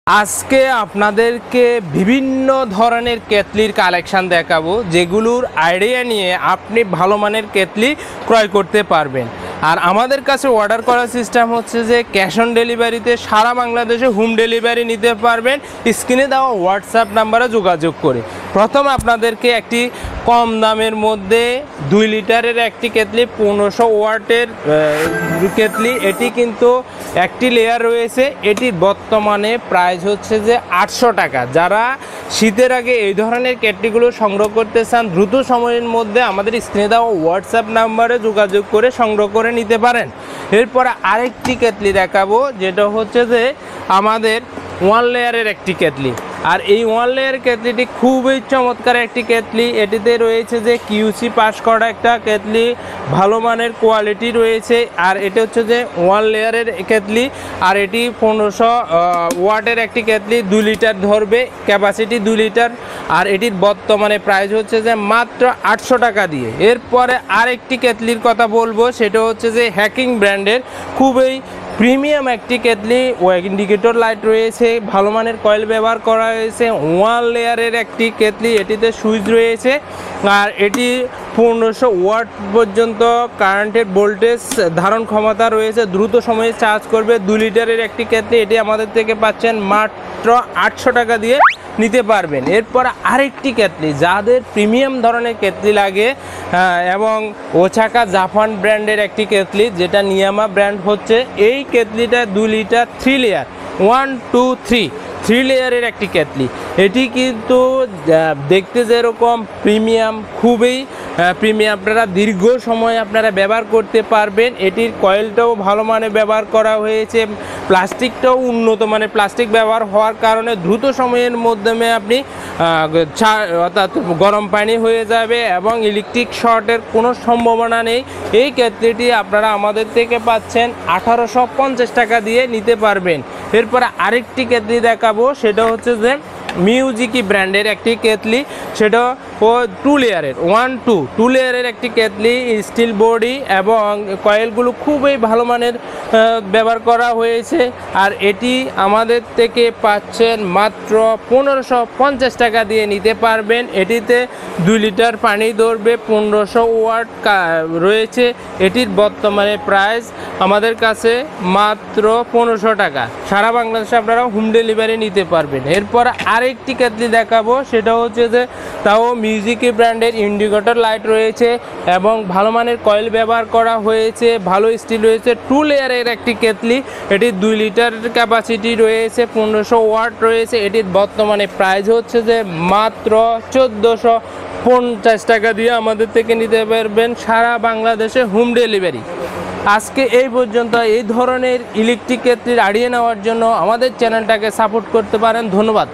আজকে আপনাদেরকে বিভিন্ন ধরনের কেতলির কালেকশন দেখাবো, যেগুলোর আইডিয়া নিয়ে আপনি ভালো মানের কেতলি ক্রয় করতে পারবেন। আর আমাদের কাছে অর্ডার করার সিস্টেম হচ্ছে যে ক্যাশ অন ডেলিভারিতে সারা বাংলাদেশে হোম ডেলিভারি নিতে পারবেন স্ক্রিনে দেওয়া হোয়াটসঅ্যাপ নাম্বারে যোগাযোগ করে। প্রথম আপনাদেরকে একটি কম দামের মধ্যে 2 লিটারের একটি কেতলি 1500 ওয়াটের কেতলি, এটি কিন্তু একটি লেয়ার রয়েছে। এটির বর্তমানে প্রাইস হচ্ছে যে 800 টাকা। যারা শীতের আগে এই ধরনের কেটলিগুলো সংগ্রহ করতে চান দ্রুত সময়ের মধ্যে আমাদের স্ক্রিনে দেওয়া হোয়াটসঅ্যাপ নাম্বারে যোগাযোগ করে সংগ্রহ করে নিতে পারেন। এরপরে আরেকটি কেতলি দেখাবো, যেটা হচ্ছে যে আমাদের 1 লেয়ারের একটি কেতলি। আর এই 1 লেয়ার কেতলিটি খুবই চমৎকার একটি কেতলি। এটিতে রয়েছে যে কিউসি পাস করা একটা কেতলি, ভালো মানের কোয়ালিটি রয়েছে। আর এটি হচ্ছে যে 1 লেয়ারের কেতলি, আর এটি 1500 ওয়াটের একটি কেতলি, 2 লিটার ধরবে, ক্যাপাসিটি 2 লিটার। আর এটির বর্তমানে প্রাইস হচ্ছে যে মাত্র 800 টাকা দিয়ে। এরপরে আরেকটি কেতলির কথা বলবো, সেটা হচ্ছে যে হ্যাকিং ব্র্যান্ডের খুবই প্রিমিয়াম একটি কেতলি। ইন্ডিকেটর লাইট রয়েছে, ভালো মানের কয়েল ব্যবহার করা হয়েছে। 1 লেয়ারের একটি কেতলি, এটিতে সুইচ রয়েছে। আর এটি 1500 ওয়াট পর্যন্ত কারেন্টের ভোল্টেজ ধারণ ক্ষমতা রয়েছে, দ্রুত সময়ে চার্জ করবে। 2 লিটারের একটি কেতলি, এটি আমাদের থেকে পাচ্ছেন মাত্র 800 টাকা দিয়ে নিতে পারবেন। এরপর আরেকটি কেতলি, যাদের প্রিমিয়াম ধরনের কেতলি লাগে এবং ওছাকা জাপান ব্র্যান্ডের একটি কেতলি, যেটা নিয়ামা ব্র্যান্ড হচ্ছে। এই কেতলিটা 2 লিটার 3 লেয়ার 1 2 3 লেয়ারের একটি কেতলি। এটি কিন্তু দেখতে যেরকম প্রিমিয়াম, খুবই প্রিমিয়াম, আপনারা দীর্ঘ সময় আপনারা ব্যবহার করতে পারবেন। এটির কয়েলটাও ভালো মানের ব্যবহার করা হয়েছে, প্লাস্টিকটাও উন্নত মানের প্লাস্টিক ব্যবহার হওয়ার কারণে দ্রুত সময়ের মাধ্যমে আপনি অর্থাৎ গরম পানি হয়ে যাবে এবং ইলেকট্রিক শর্টের কোনো সম্ভাবনা নেই। এই কেতলিটি আপনারা আমাদের থেকে পাচ্ছেন 1850 টাকা দিয়ে নিতে পারবেন। এরপরে আরেকটি কেতলি দেখাবো, সেটা হচ্ছে যে মিউজিকি ব্র্যান্ডের একটি কেতলি, সেটা 2 লেয়ারের 2 লেয়ারের একটি কেতলি, স্টিল বডি এবং কয়েলগুলো খুবই ভালো মানের ব্যবহার করা হয়েছে। আর এটি আমাদের থেকে পাচ্ছেন মাত্র 1550 টাকা দিয়ে নিতে পারবেন। এটিতে 2 লিটার পানি ধরবে, 1500 ওয়াট রয়েছে। এটির বর্তমানে প্রাইস আমাদের কাছে মাত্র 1500 টাকা। সারা বাংলাদেশে আপনারা হোম ডেলিভারি নিতে পারবেন। এরপর আরেকটি কেতলি দেখাবো, সেটা হচ্ছে যে তাও মিউজিকি ব্র্যান্ডের ইন্ডিকেটর লাইট রয়েছে এবং ভালো মানের কয়েল ব্যবহার করা হয়েছে, ভালো স্টিল রয়েছে। 2 লেয়ারের একটি কেতলি, এটি 2 লিটার ক্যাপাসিটি রয়েছে, 1500 ওয়াট রয়েছে। এটির বর্তমানে প্রাইস হচ্ছে যে মাত্র 1450 টাকা দিয়ে আমাদের থেকে নিতে পারবেন সারা বাংলাদেশে হোম ডেলিভারি। আজকে এই পর্যন্ত। এই ধরনের ইলেকট্রিক কেতলির আইডিয়া নেওয়ার জন্য আমাদের চ্যানেলটাকে সাপোর্ট করতে পারেন। ধন্যবাদ।